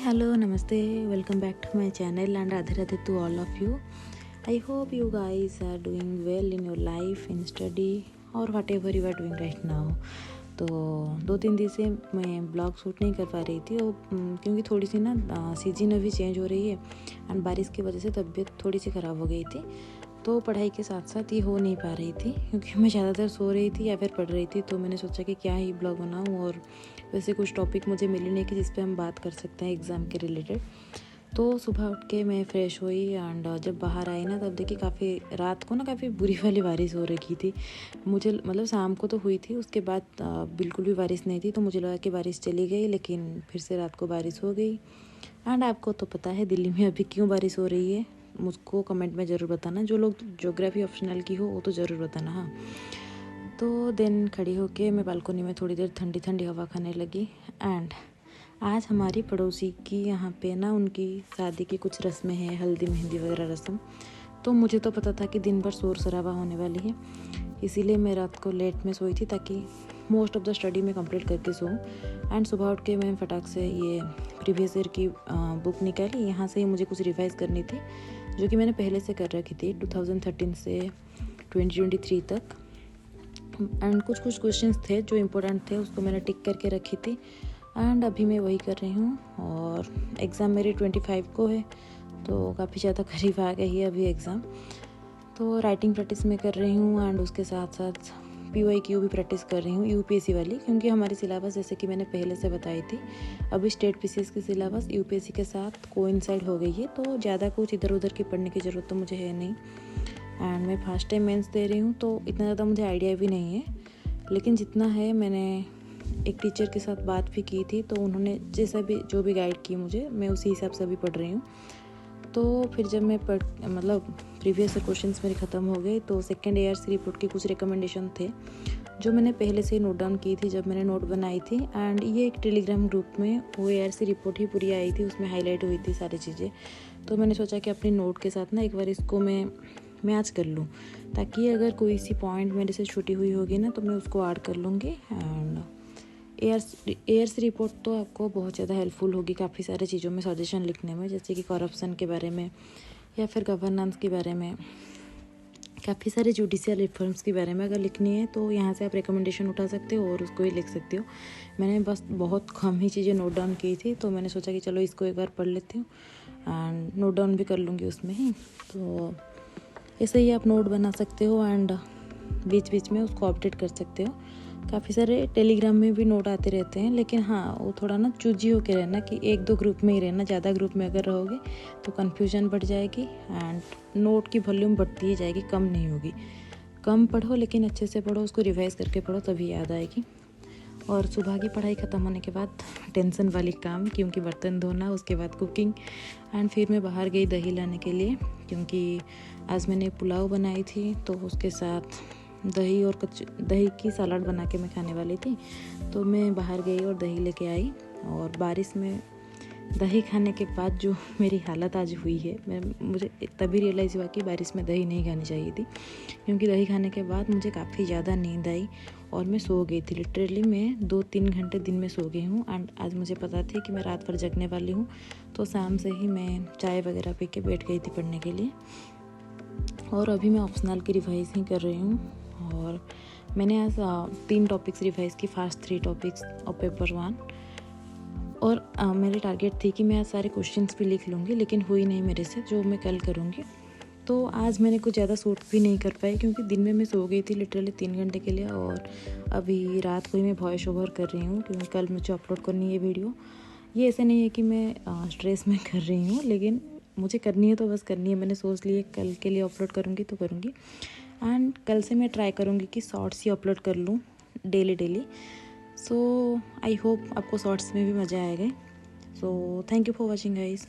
hello, namaste. Welcome back to my channel and Radhe Radhe to all of you. I hope you guys are doing well in your life, in study or whatever you are doing right now. तो 2-3 दिन से मैं blog shoot नहीं कर पा रही थी और क्योंकि थोड़ी सी ना सीजन अभी चेंज हो रही है एंड बारिश की वजह से तबीयत थोड़ी सी ख़राब हो गई थी। तो पढ़ाई के साथ साथ ये हो नहीं पा रही थी क्योंकि मैं ज़्यादातर सो रही थी या फिर पढ़ रही थी। तो मैंने सोचा कि क्या ही ब्लॉग बनाऊँ और वैसे कुछ टॉपिक मुझे मिले नहीं कि जिस पे हम बात कर सकते हैं एग्ज़ाम के रिलेटेड। तो सुबह उठ के मैं फ़्रेश हुई एंड जब बाहर आई ना तब देखी काफ़ी रात को ना काफ़ी बुरी वाली बारिश हो रखी थी। मुझे मतलब शाम को तो हुई थी, उसके बाद बिल्कुल भी बारिश नहीं थी। तो मुझे लगा कि बारिश चली गई, लेकिन फिर से रात को बारिश हो गई। एंड आपको तो पता है दिल्ली में अभी क्यों बारिश हो रही है, मुझको कमेंट में ज़रूर बताना। जो लोग ज्योग्राफी ऑप्शनल की हो वो तो ज़रूर बताना। हाँ, तो देन खड़ी होके मैं बालकोनी में थोड़ी देर ठंडी ठंडी हवा खाने लगी। एंड आज हमारी पड़ोसी की यहाँ पे ना उनकी शादी की कुछ रस्में हैं, हल्दी मेहंदी वगैरह रस्म। तो मुझे तो पता था कि दिन भर शोर शराबा होने वाली है, इसीलिए मैं रात को लेट में सोई थी ताकि मोस्ट ऑफ द स्टडी में कंप्लीट करके सोऊं। एंड सुबह उठ के मैं फटाक से ये प्रीवियस ईयर की बुक निकाली। यहाँ से ही मुझे कुछ रिवाइज़ करनी थी जो कि मैंने पहले से कर रखी थी 2013 से 2023 तक। एंड कुछ क्वेश्चंस थे जो इम्पोर्टेंट थे, उसको मैंने टिक करके रखी थी। एंड अभी मैं वही कर रही हूँ और एग्ज़ाम मेरी 25 को है, तो काफ़ी ज़्यादा करीब आ गई है अभी एग्ज़ाम। तो राइटिंग प्रैक्टिस में कर रही हूँ एंड उसके साथ साथ PYQ भी प्रैक्टिस कर रही हूँ, UPSC वाली, क्योंकि हमारी सिलेबस जैसे कि मैंने पहले से बताई थी अभी स्टेट PCS की सिलेबस UPSC के साथ कोइंसाइड हो गई है। तो ज़्यादा कुछ इधर उधर की पढ़ने की ज़रूरत तो मुझे है नहीं। एंड मैं फर्स्ट टाइम मेंस दे रही हूँ तो इतना ज़्यादा मुझे आइडिया भी नहीं है, लेकिन जितना है मैंने एक टीचर के साथ बात भी की थी, तो उन्होंने जैसा भी जो भी गाइड की मुझे, मैं उसी हिसाब से अभी पढ़ रही हूँ। तो फिर जब मैं मतलब प्रीवियस क्वेश्चंस मेरे ख़त्म हो गए तो सेकेंड ARC रिपोर्ट के कुछ रिकमेंडेशन थे जो मैंने पहले से नोट डाउन की थी जब मैंने नोट बनाई थी। एंड ये एक टेलीग्राम ग्रुप में वो ARC रिपोर्ट ही पूरी आई थी, उसमें हाईलाइट हुई थी सारी चीज़ें। तो मैंने सोचा कि अपनी नोट के साथ ना एक बार इसको मैं मैच कर लूँ, ताकि अगर कोई सी पॉइंट मेरे से छूटी हुई होगी ना तो मैं उसको ऐड कर लूँगी। एंड ARC रिपोर्ट तो आपको बहुत ज़्यादा हेल्पफुल होगी काफ़ी सारी चीज़ों में सजेशन लिखने में, जैसे कि करप्शन के बारे में या फिर गवर्नेंस के बारे में, काफ़ी सारे जुडिशियल रिफॉर्म्स के बारे में अगर लिखनी है तो यहाँ से आप रिकमेंडेशन उठा सकते हो और उसको ही लिख सकते हो। मैंने बस बहुत कम ही चीज़ें नोट डाउन की थी, तो मैंने सोचा कि चलो इसको एक बार पढ़ लेती हूँ एंड नोट डाउन भी कर लूँगी उसमें ही। तो ऐसे ही आप नोट बना सकते हो एंड बीच बीच में उसको अपडेट कर सकते हो। काफ़ी सारे टेलीग्राम में भी नोट आते रहते हैं, लेकिन हाँ वो थोड़ा ना चूजी होके रहना कि 1-2 ग्रुप में ही रहना। ज़्यादा ग्रुप में अगर रहोगे तो कन्फ्यूजन बढ़ जाएगी एंड नोट की वॉल्यूम बढ़ती ही जाएगी, कम नहीं होगी। कम पढ़ो लेकिन अच्छे से पढ़ो, उसको रिवाइज़ करके पढ़ो तभी याद आएगी। और सुबह की पढ़ाई ख़त्म होने के बाद टेंशन वाली काम, क्योंकि बर्तन धोना, उसके बाद कुकिंग एंड फिर मैं बाहर गई दही लाने के लिए, क्योंकि आज मैंने पुलाव बनाई थी तो उसके साथ दही और दही की सलाद बना के मैं खाने वाली थी। तो मैं बाहर गई और दही लेके आई, और बारिश में दही खाने के बाद जो मेरी हालत आज हुई है, मुझे तभी रियलाइज़ हुआ कि बारिश में दही नहीं खानी चाहिए थी, क्योंकि दही खाने के बाद मुझे काफ़ी ज़्यादा नींद आई और मैं सो गई थी। लिटरली मैं 2-3 घंटे दिन में सो गई हूँ। एंड आज मुझे पता थी कि मैं रात भर जगने वाली हूँ, तो शाम से ही मैं चाय वगैरह पी के बैठ गई थी पढ़ने के लिए। और अभी मैं ऑप्शनल की रिवाइज़ ही कर रही हूँ और मैंने आज 3 टॉपिक्स रिवाइज़ की, फास्ट 3 टॉपिक्स और पेपर 1। और मेरी टारगेट थी कि मैं आज सारे क्वेश्चंस भी लिख लूँगी, लेकिन हुई नहीं मेरे से, जो मैं कल करूँगी। तो आज मैंने कुछ ज़्यादा शूट भी नहीं कर पाई क्योंकि दिन में मैं सो गई थी लिटरली 3 घंटे के लिए, और अभी रात को ही मैं वॉइस ओवर कर रही हूँ क्योंकि कल मुझे अपलोड करनी है वीडियो। ये ऐसे नहीं है कि मैं स्ट्रेस में कर रही हूँ, लेकिन मुझे करनी है तो बस करनी है। मैंने सोच लिया कल के लिए अपलोड करूँगी तो करूँगी। एंड कल से मैं ट्राई करूँगी कि शॉर्ट्स ही अपलोड कर लूँ डेली। सो आई होप आपको शॉर्ट्स में भी मज़ा आएगा। So thank you for watching guys.